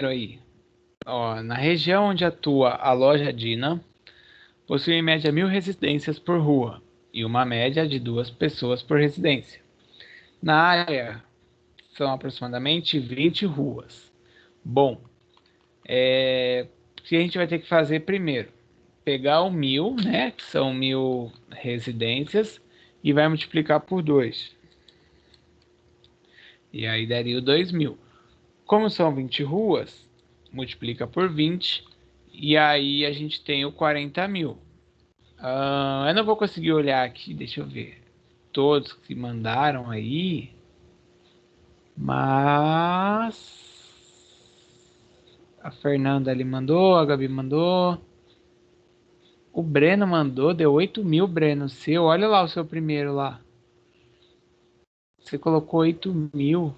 aí. Ó, na região onde atua a loja Dina, possui em média 1.000 residências por rua e uma média de 2 pessoas por residência. Na área, são aproximadamente 20 ruas. Bom, o que a gente vai ter que fazer primeiro? Pegar o 1.000, né, que são 1.000 residências, e vai multiplicar por 2. E aí daria o 2.000. Como são 20 ruas, multiplica por 20, e aí a gente tem o 40.000. Eu não vou conseguir olhar aqui, deixa eu ver. Todos que mandaram aí, mas a Fernanda ali mandou, a Gabi mandou. O Breno mandou, deu 8.000, Breno, seu. Olha lá o seu primeiro lá. Você colocou 8.000.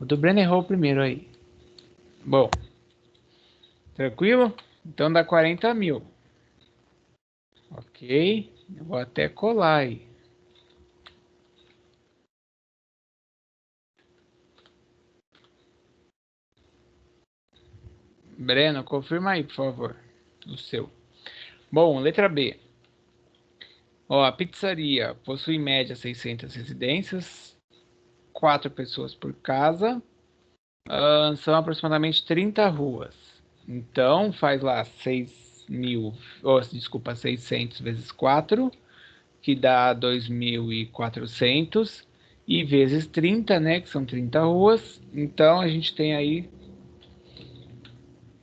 O do Breno errou o primeiro aí. Bom, tranquilo? Então dá 40.000. Ok, eu vou até colar aí. Breno, confirma aí, por favor. O seu. Bom, letra B. Ó, a pizzaria possui em média 600 residências, 4 pessoas por casa, são aproximadamente 30 ruas. Então, faz lá 6.000, oh, desculpa, 600 vezes 4, que dá 2.400, e vezes 30, né, que são 30 ruas. Então, a gente tem aí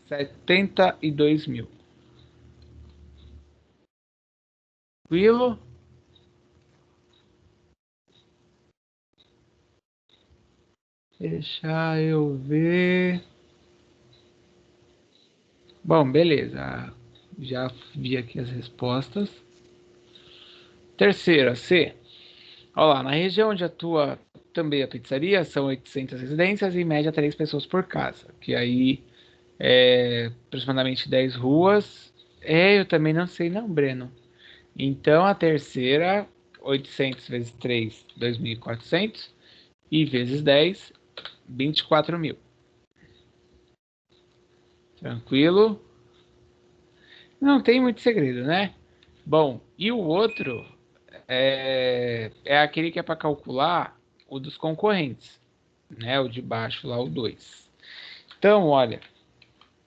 72.000. Tranquilo? Deixa eu ver. Bom, beleza. Já vi aqui as respostas. Terceira, C. Olha lá, na região onde atua também a pizzaria, são 800 residências e em média 3 pessoas por casa. Que aí é aproximadamente 10 ruas. Eu também não sei não, Breno. Então a terceira, 800 vezes 3, 2.400. E vezes 10, 24.000. Tranquilo? Não tem muito segredo, né? Bom, e o outro é aquele que é para calcular o dos concorrentes, né? O de baixo lá, o 2. Então, olha,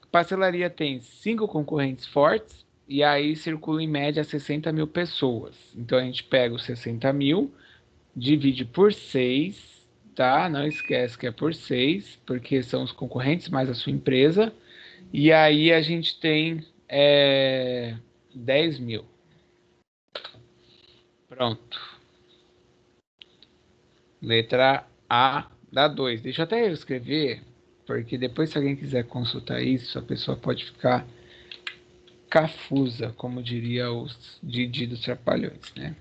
a pastelaria tem 5 concorrentes fortes e aí circula em média 60.000 pessoas. Então a gente pega os 60.000, divide por 6, tá? Não esquece que é por 6, porque são os concorrentes mais a sua empresa. E aí a gente tem 10.000. Pronto. Letra A dá 2. Deixa eu até eu escrever, porque depois, se alguém quiser consultar isso, a pessoa pode ficar cafusa, como diria os Didi dos Trapalhões, né?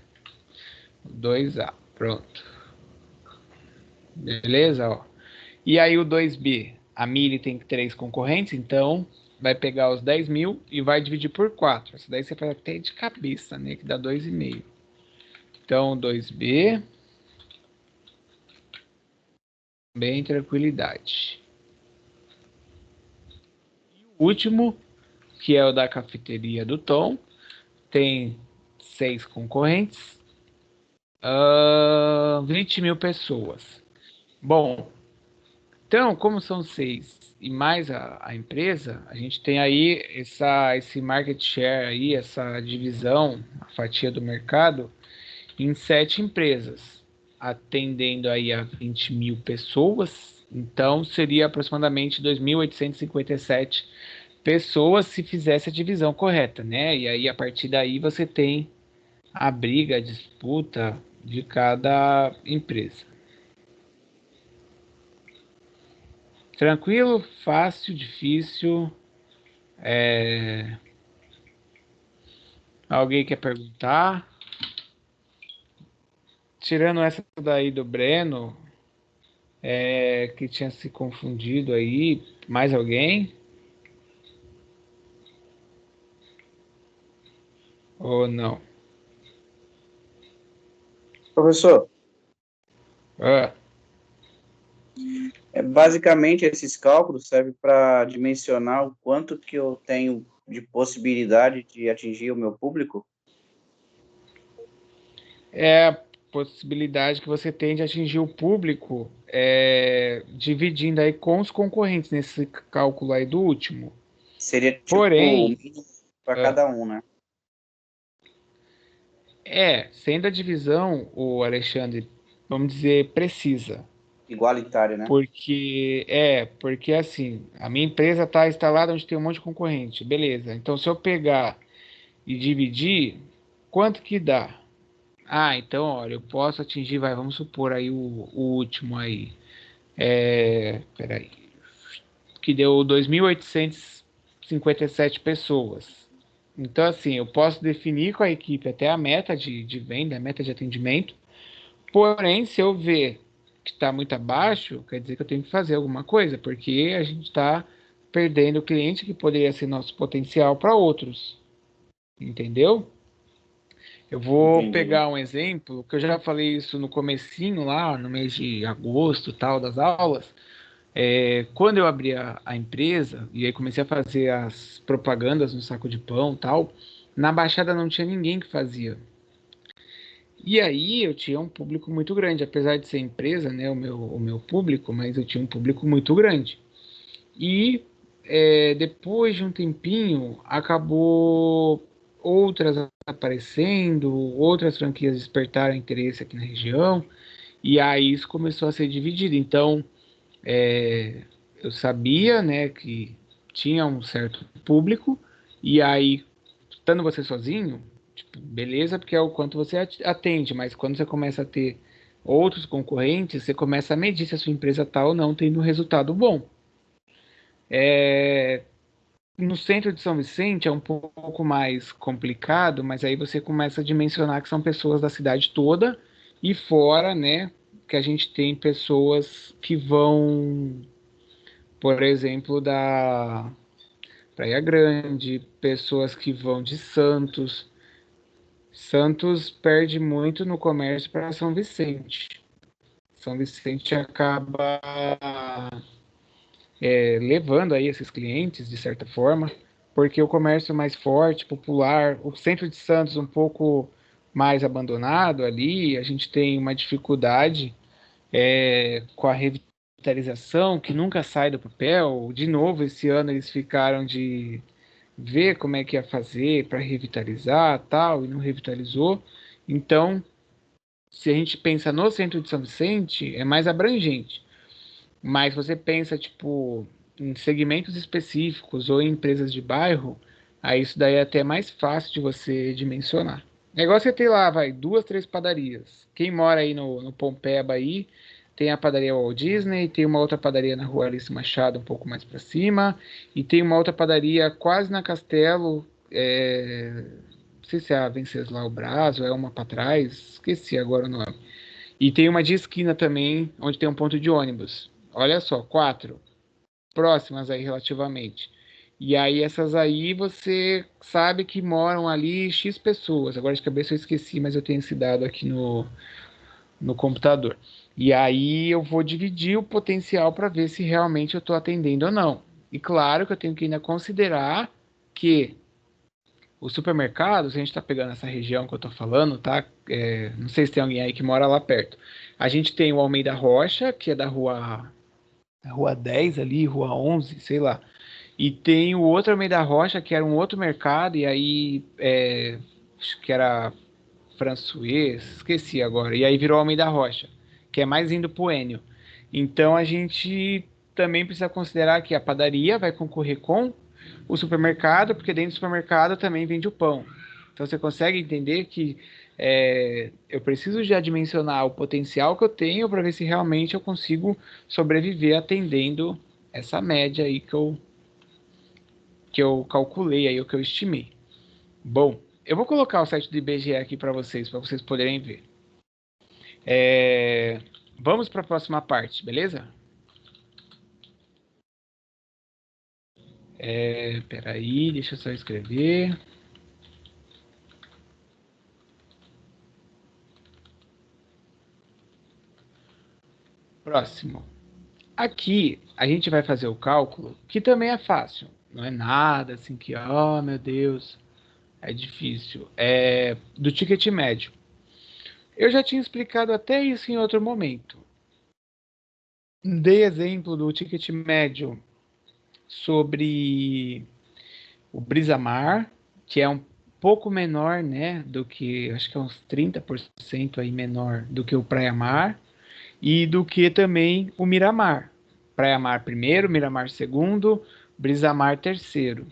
2A. Pronto. Beleza? Ó. E aí o 2B. A Mili tem 3 concorrentes, então vai pegar os 10.000 e vai dividir por 4. Essa daí você faz até de cabeça, né? Que dá 2,5. Então, 2B. Bem tranquilidade. O último, que é o da cafeteria do Tom, tem 6 concorrentes, 20.000 pessoas. Bom, então, como são 6 e mais a empresa, a gente tem aí esse market share aí, essa divisão, a fatia do mercado, em 7 empresas, atendendo aí a 20.000 pessoas. Então, seria aproximadamente 2.857 pessoas se fizesse a divisão correta, né? E aí, a partir daí, você tem a briga, a disputa de cada empresa. Tranquilo, fácil, difícil. Alguém quer perguntar? Tirando essa daí do Breno, que tinha se confundido aí, mais alguém? Ou não? Professor, Ah, Basicamente, esses cálculos servem para dimensionar o quanto que eu tenho de possibilidade de atingir o meu público. É a possibilidade que você tem de atingir o público dividindo aí com os concorrentes nesse cálculo aí do último. Seria tipo o Porém, mínimo para ah, cada um, né? sendo a divisão, o Alexandre, vamos dizer, precisa. Igualitário, né? Porque assim, a minha empresa está instalada onde tem um monte de concorrente, beleza. Então, se eu pegar e dividir, quanto que dá? Ah, então, olha, eu posso atingir, vamos supor aí o último aí. Peraí, que deu 2.857 pessoas. Então, assim, eu posso definir com a equipe até a meta de venda, a meta de atendimento. Porém, se eu ver que está muito abaixo, quer dizer que eu tenho que fazer alguma coisa, porque a gente está perdendo o cliente que poderia ser nosso potencial para outros, entendeu? Eu vou Entendi. pegar um exemplo, que eu já falei isso no comecinho lá, no mês de agosto, tal, das aulas. Quando eu abri a empresa e aí comecei a fazer as propagandas no saco de pão, tal, na Baixada não tinha ninguém que fazia. E aí eu tinha um público muito grande, apesar de ser empresa, né, o meu público, mas eu tinha um público muito grande. E depois de um tempinho, acabou outras aparecendo, outras franquias despertaram interesse aqui na região, e aí isso começou a ser dividido. Então, eu sabia, né, que tinha um certo público, e aí, estando você sozinho, tipo, beleza, porque é o quanto você atende, mas quando você começa a ter outros concorrentes, você começa a medir se a sua empresa está ou não tendo um resultado bom. No centro de São Vicente é um pouco mais complicado, mas aí você começa a dimensionar que são pessoas da cidade toda e fora, né, que a gente tem pessoas que vão, por exemplo, da Praia Grande, pessoas que vão de Santos. Santos perde muito no comércio para São Vicente. São Vicente acaba levando aí esses clientes de certa forma, porque o comércio mais forte, popular, o centro de Santos um pouco mais abandonado ali, a gente tem uma dificuldade com a revitalização que nunca sai do papel. De novo, esse ano eles ficaram de ver como é que ia fazer para revitalizar tal e não revitalizou. Então, se a gente pensa no centro de São Vicente, é mais abrangente. Mas você pensa, tipo, em segmentos específicos ou em empresas de bairro, aí isso daí é até mais fácil de você dimensionar. Negócio é ter lá, vai, duas, três padarias. Quem mora aí no Pompeba aí, tem a padaria Walt Disney, tem uma outra padaria na rua Alice Machado, um pouco mais para cima, e tem uma outra padaria quase na Castelo, não sei se é a Venceslau Braz ou é uma para trás, esqueci agora o nome. E tem uma de esquina também, onde tem um ponto de ônibus. Olha só, quatro próximas aí relativamente. E aí essas aí você sabe que moram ali X pessoas. Agora de cabeça eu esqueci, mas eu tenho esse dado aqui no computador. E aí eu vou dividir o potencial para ver se realmente eu estou atendendo ou não. E claro que eu tenho que ainda considerar que os supermercados, a gente está pegando essa região que eu estou falando, tá? Não sei se tem alguém aí que mora lá perto. A gente tem o Almeida Rocha, que é da rua 10 ali, rua 11, sei lá. E tem o outro Almeida Rocha, que era um outro mercado, e aí acho que era François, esqueci agora. E aí virou Almeida Rocha, que é mais indo pro Enio. Então a gente também precisa considerar que a padaria vai concorrer com o supermercado, porque dentro do supermercado também vende o pão. Então você consegue entender que eu preciso já dimensionar o potencial que eu tenho para ver se realmente eu consigo sobreviver atendendo essa média aí que eu calculei aí, o que eu estimei. Bom, eu vou colocar o site do IBGE aqui para vocês poderem ver. É, Vamos para a próxima parte, beleza? Peraí, deixa eu só escrever. Próximo. Aqui, a gente vai fazer o cálculo, que também é fácil. Não é nada assim que, oh meu Deus, é difícil. É do ticket médio. Eu já tinha explicado até isso em outro momento. Dei exemplo do ticket médio sobre o Brisamar, que é um pouco menor, né, do que, acho que é uns 30% aí menor do que o Praia Mar, e do que também o Miramar. Praia Mar primeiro, Miramar segundo, Brisamar terceiro,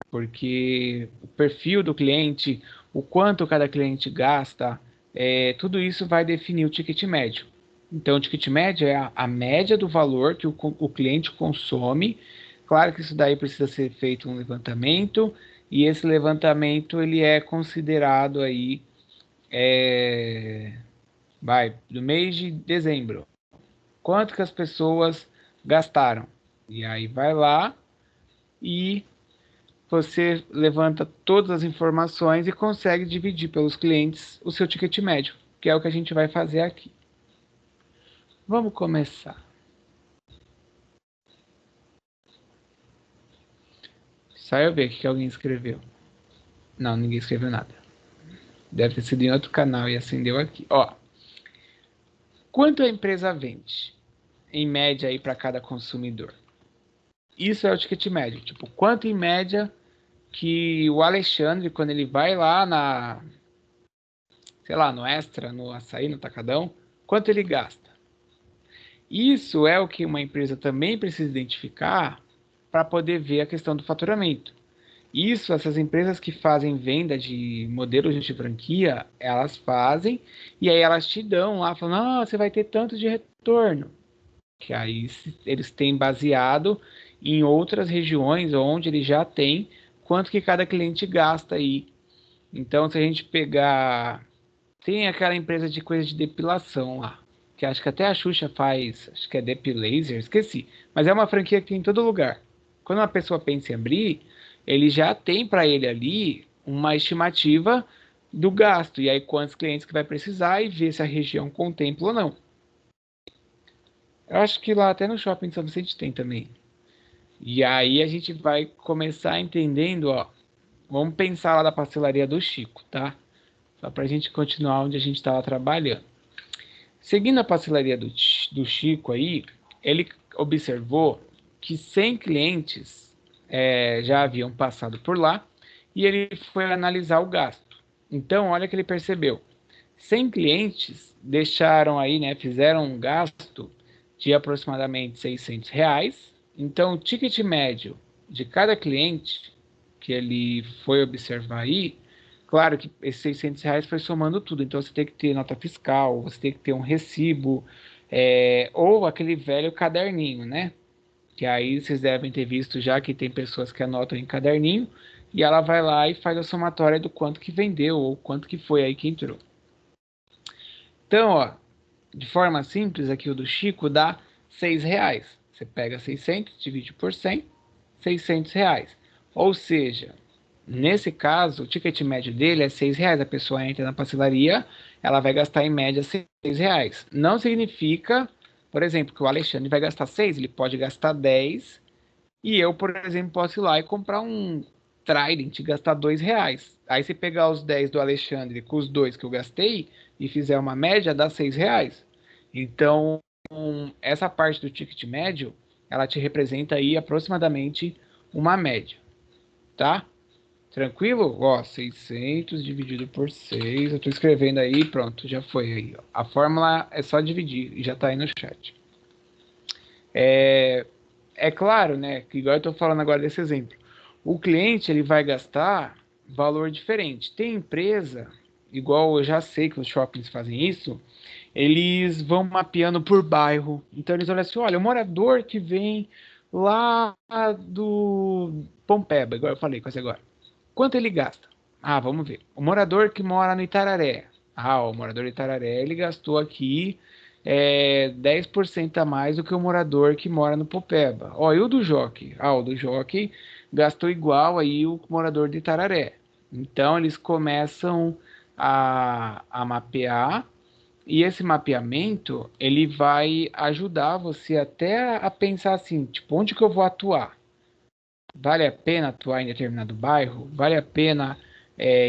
porque o perfil do cliente, o quanto cada cliente gasta, tudo isso vai definir o ticket médio. Então, o ticket médio é a média do valor que o cliente consome. Claro que isso daí precisa ser feito um levantamento, e esse levantamento ele é considerado aí, do mês de dezembro. Quanto que as pessoas gastaram? E aí vai lá e você levanta todas as informações e consegue dividir pelos clientes o seu ticket médio, que é o que a gente vai fazer aqui. Vamos começar. Só eu ver o que alguém escreveu. Não, ninguém escreveu nada. Deve ter sido em outro canal e acendeu aqui. Ó, quanto a empresa vende, em média, aí para cada consumidor? Isso é o ticket médio. Tipo, quanto em média que o Alexandre, quando ele vai lá sei lá, no Extra, no Açaí, no Tacadão, quanto ele gasta? Isso é o que uma empresa também precisa identificar para poder ver a questão do faturamento. Isso, essas empresas que fazem venda de modelos de franquia, elas fazem e aí elas te dão lá, falando, você vai ter tanto de retorno. Que aí eles têm baseado em outras regiões onde ele já tem quanto que cada cliente gasta aí. Então, se a gente pegar, tem aquela empresa de coisa de depilação lá, que acho que até a Xuxa faz, acho que é Depilaser, esqueci. Mas é uma franquia que tem em todo lugar. Quando uma pessoa pensa em abrir, ele já tem para ele ali uma estimativa do gasto, e aí quantos clientes que vai precisar e ver se a região contempla ou não. Eu acho que lá até no Shopping São Vicente tem também. E aí a gente vai começar entendendo, ó. Vamos pensar lá da pastelaria do Chico, tá? Só para a gente continuar onde a gente estava trabalhando. Seguindo a pastelaria do Chico aí, ele observou que 100 clientes já haviam passado por lá e ele foi analisar o gasto. Então, olha que ele percebeu. 100 clientes deixaram aí, né, fizeram um gasto de aproximadamente R$ 600. Então, o ticket médio de cada cliente que ele foi observar aí, claro que esses R$ 600 foi somando tudo. Então, você tem que ter nota fiscal, você tem que ter um recibo, ou aquele velho caderninho, né? Que aí vocês devem ter visto já que tem pessoas que anotam em caderninho e ela vai lá e faz a somatória do quanto que vendeu ou quanto que foi aí que entrou. Então, ó, de forma simples, aqui o do Chico dá R$ 6. Você pega 600, divide por 100, R$ 600. Ou seja, nesse caso, o ticket médio dele é R$ 6. A pessoa entra na pastelaria, ela vai gastar em média R$ 6. Não significa, por exemplo, que o Alexandre vai gastar 6, ele pode gastar 10. E eu, por exemplo, posso ir lá e comprar um Trident e gastar R$ 2. Aí se pegar os 10 do Alexandre com os 2 que eu gastei e fizer uma média, dá R$ 6. Então, essa parte do ticket médio, ela te representa aí aproximadamente uma média, tá? Tranquilo? Ó, 600 dividido por 6. Eu tô escrevendo aí, pronto, já foi aí. Ó. A fórmula é só dividir e já tá aí no chat. É claro, né, que igual eu estou falando agora desse exemplo, o cliente ele vai gastar valor diferente. Tem empresa, igual eu já sei que os shoppings fazem isso, eles vão mapeando por bairro. Então eles olham assim, olha, o morador que vem lá do Pompeba, igual eu falei com você agora, quanto ele gasta? Ah, vamos ver. O morador que mora no Itararé. Ah, o morador do Itararé, ele gastou aqui 10% a mais do que o morador que mora no Popeba. Ó, e o do Jockey? Ah, o do Jockey gastou igual aí o morador de Itararé. Então, eles começam a mapear E esse mapeamento, ele vai ajudar você até a pensar assim, tipo, onde que eu vou atuar? Vale a pena atuar em determinado bairro? Vale a pena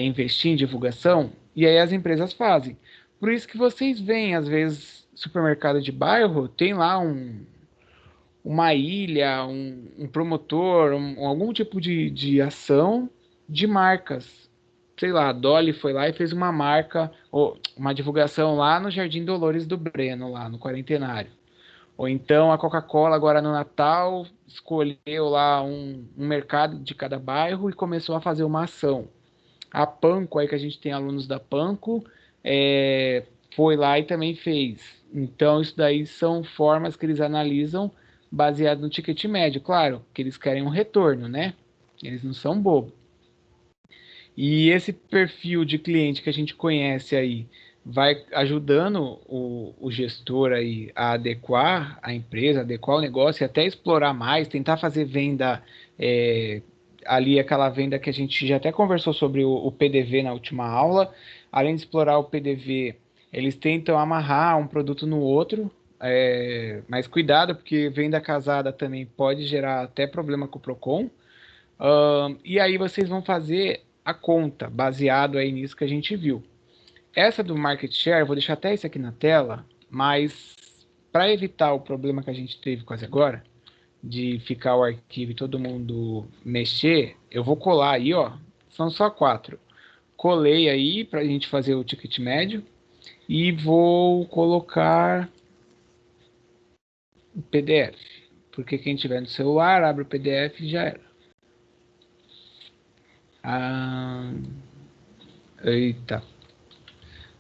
investir em divulgação? E aí as empresas fazem. Por isso que vocês veem, às vezes, supermercado de bairro, tem lá uma ilha, um promotor, algum tipo de ação de marcas. Sei lá, a Dolly foi lá e fez uma marca, ou uma divulgação lá no Jardim Dolores do Breno, lá no Quarentenário. Ou então a Coca-Cola, agora no Natal, escolheu lá um mercado de cada bairro e começou a fazer uma ação. A Panko, aí que a gente tem alunos da Panko, foi lá e também fez. Então, isso daí são formas que eles analisam baseado no ticket médio. Claro, que eles querem um retorno, né? Eles não são bobos. E esse perfil de cliente que a gente conhece aí vai ajudando o gestor aí a adequar a empresa, adequar o negócio e até explorar mais, tentar fazer venda é, ali aquela venda que a gente já até conversou sobre o PDV na última aula. Além de explorar o PDV, eles tentam amarrar um produto no outro, mas cuidado, porque venda casada também pode gerar até problema com o Procon. E aí vocês vão fazer a conta, baseado aí nisso que a gente viu. Essa do market share, eu vou deixar até isso aqui na tela, mas para evitar o problema que a gente teve quase agora, de ficar o arquivo e todo mundo mexer, eu vou colar aí, ó. São só 4. Colei aí para a gente fazer o ticket médio e vou colocar o PDF. Porque quem tiver no celular, abre o PDF e já era. Eita.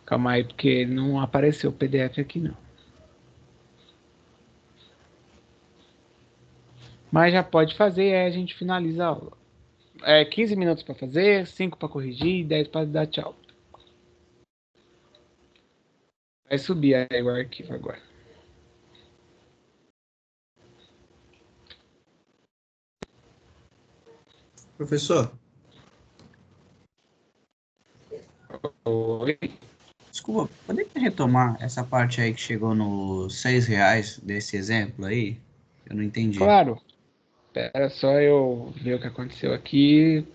Calma aí, porque não apareceu o PDF aqui não. Mas já pode fazer, aí a gente finaliza a aula. 15 minutos para fazer, 5 para corrigir e 10 para dar tchau. Vai subir aí o arquivo agora. Professor, Oi. desculpa, poderia retomar essa parte aí que chegou nos R$ 6 desse exemplo aí? Eu não entendi. Claro. Espera só eu ver o que aconteceu aqui.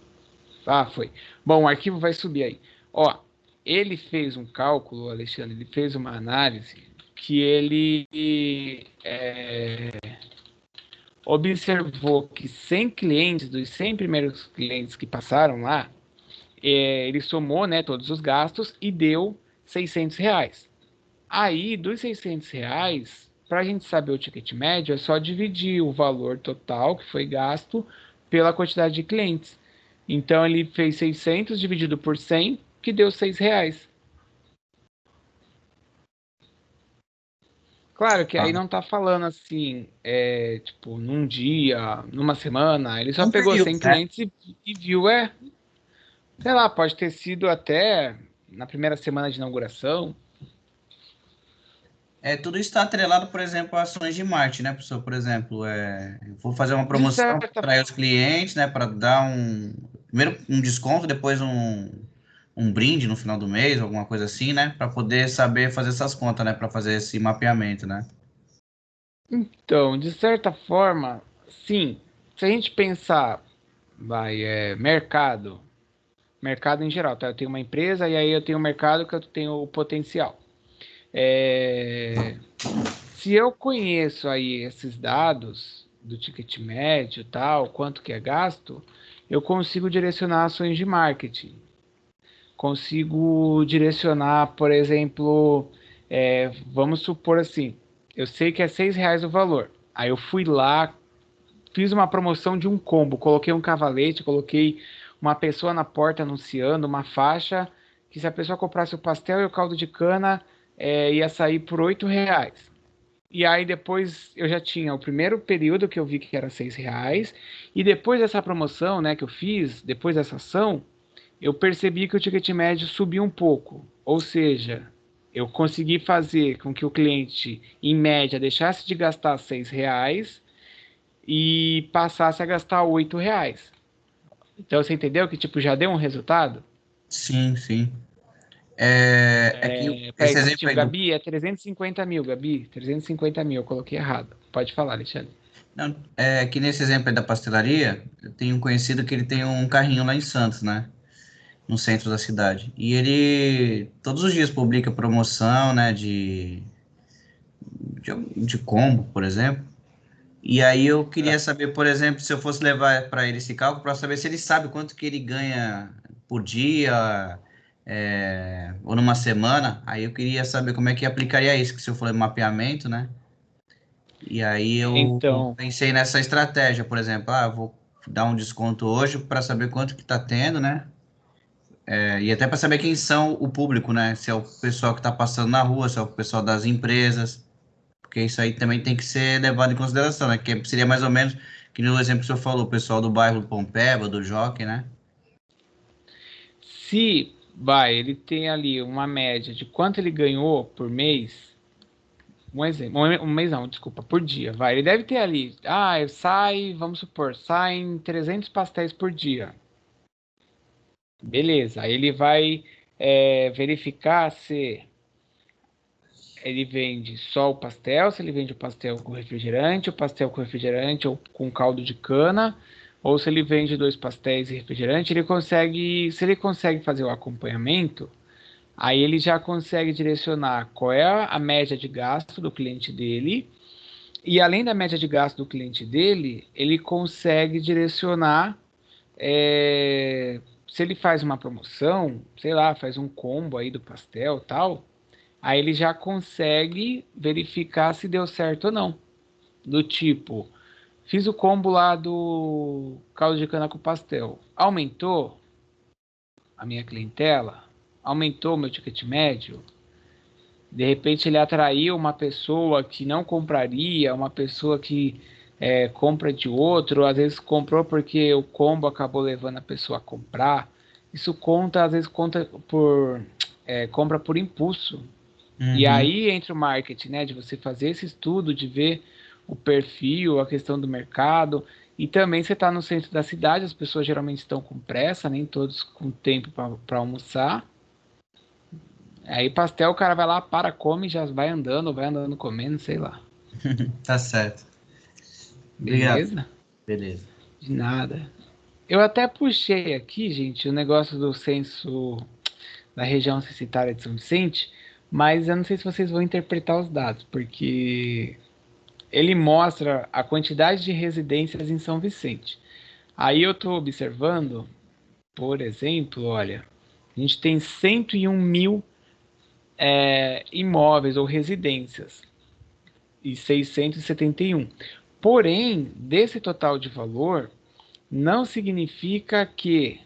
Ah, foi. Bom, o arquivo vai subir aí. Ó, ele fez um cálculo, Alexandre, ele fez uma análise que ele observou que 100 clientes, dos 100 primeiros clientes que passaram lá, ele somou, né, todos os gastos e deu R$ 600. Aí, dos R$ 600, para a gente saber o ticket médio, é só dividir o valor total que foi gasto pela quantidade de clientes. Então, ele fez 600 dividido por 100, que deu R$ 6. Claro que aí Ah, não tá falando assim, tipo, num dia, numa semana, ele só um pegou período, 100 né? clientes e viu, sei lá, pode ter sido até na primeira semana de inauguração. Tudo isso está atrelado, por exemplo, a ações de marketing, né, professor? Por exemplo, eu vou fazer uma De promoção certa para os clientes, né, para dar primeiro um desconto, depois um brinde no final do mês, alguma coisa assim, né, para poder saber fazer essas contas, né, para fazer esse mapeamento, né? Então, de certa forma, sim. Se a gente pensar, mercado, mercado em geral, tá? Eu tenho uma empresa e aí eu tenho um mercado que eu tenho o potencial. É, Se eu conheço aí esses dados do ticket médio, tal, quanto que é gasto, eu consigo direcionar ações de marketing. Consigo direcionar, por exemplo, vamos supor assim, eu sei que é R$ 6 o valor. Aí eu fui lá, fiz uma promoção de um combo, coloquei um cavalete, coloquei uma pessoa na porta anunciando, uma faixa, que se a pessoa comprasse o pastel e o caldo de cana, ia sair por R$ 8. E aí depois eu já tinha o primeiro período que eu vi que era R$ 6, e depois dessa promoção, né, que eu fiz, depois dessa ação, eu percebi que o ticket médio subiu um pouco. Ou seja, eu consegui fazer com que o cliente, em média, deixasse de gastar R$ 6 e passasse a gastar R$ 8. Então você entendeu que tipo já deu um resultado? Sim, sim. É que Peraí, esse exemplo rapidinho, aí do. Gabi, é 350 mil, Gabi, 350 mil, eu coloquei errado. Pode falar, Alexandre. Não, é que nesse exemplo aí da pastelaria, eu tenho um conhecido que ele tem um carrinho lá em Santos, né? No centro da cidade. E ele todos os dias publica promoção, né? De combo, por exemplo. E aí eu queria saber, por exemplo, se eu fosse levar para ele esse cálculo, para saber se ele sabe quanto que ele ganha por dia, ou numa semana. Aí eu queria saber como é que aplicaria isso, que se eu for mapeamento, né? E aí eu Então, pensei nessa estratégia, por exemplo, vou dar um desconto hoje para saber quanto que tá tendo, né? E até para saber quem são o público, né? Se é o pessoal que está passando na rua, se é o pessoal das empresas, porque isso aí também tem que ser levado em consideração, né? Que seria mais ou menos que no exemplo que o senhor falou, o pessoal do bairro do Pompeba, do Jockey, né? se ele tem ali uma média de quanto ele ganhou por mês, um exemplo, um mês não, desculpa, por dia, ele deve ter ali, sai, vamos supor, saem 300 pastéis por dia. Beleza, aí ele vai verificar se ele vende só o pastel, se ele vende o pastel com refrigerante, o pastel com refrigerante ou com caldo de cana, ou se ele vende dois pastéis e refrigerante, se ele consegue fazer o acompanhamento, aí ele já consegue direcionar qual é a média de gasto do cliente dele, e além da média de gasto do cliente dele, ele consegue direcionar se ele faz uma promoção, sei lá, faz um combo aí do pastel tal, aí ele já consegue verificar se deu certo ou não. Do tipo, fiz o combo lá do caldo de cana com pastel. Aumentou a minha clientela? Aumentou meu ticket médio? De repente ele atraiu uma pessoa que não compraria, uma pessoa que compra de outro, às vezes comprou porque o combo acabou levando a pessoa a comprar. Isso conta, às vezes conta por compra por impulso. E Uhum, aí entra o marketing, né? De você fazer esse estudo, de ver o perfil, a questão do mercado. E também você está no centro da cidade, as pessoas geralmente estão com pressa, nem todos com tempo para almoçar. Aí pastel, o cara vai lá, para, come, já vai andando comendo, sei lá. tá certo. Obrigado. Beleza? Beleza. De nada. Eu até puxei aqui, gente, o negócio do censo da região censitária de São Vicente, mas eu não sei se vocês vão interpretar os dados, porque ele mostra a quantidade de residências em São Vicente. Aí eu estou observando, por exemplo, olha, a gente tem 101 mil imóveis ou residências e 671. Porém, desse total de valor, não significa que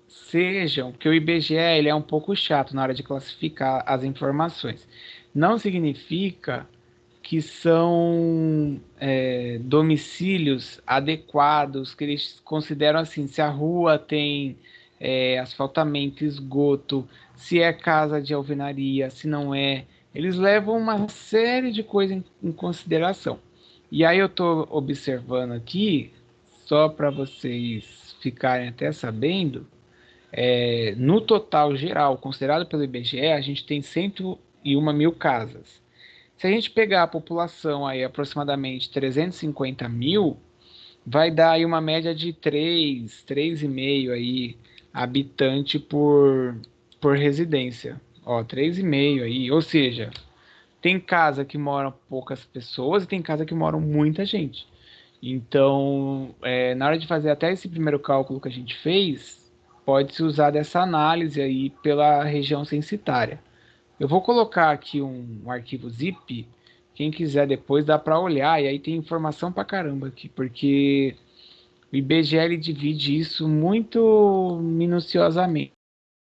sejam, porque o IBGE ele é um pouco chato na hora de classificar as informações. Não significa que são domicílios adequados, que eles consideram assim, se a rua tem asfaltamento, esgoto, se é casa de alvenaria, se não é. Eles levam uma série de coisas em consideração. E aí eu estou observando aqui, só para vocês ficarem até sabendo, no total geral, considerado pelo IBGE, a gente tem 101 mil casas. Se a gente pegar a população aí, aproximadamente 350 mil, vai dar aí uma média de 3,5 aí, habitante por residência. Ó, 3,5 aí, ou seja, tem casa que moram poucas pessoas e tem casa que moram muita gente. Então, na hora de fazer até esse primeiro cálculo que a gente fez, pode-se usar dessa análise aí pela região censitária. Eu vou colocar aqui um arquivo zip. Quem quiser depois dá para olhar e aí tem informação pra caramba aqui, porque o IBGE ele divide isso muito minuciosamente.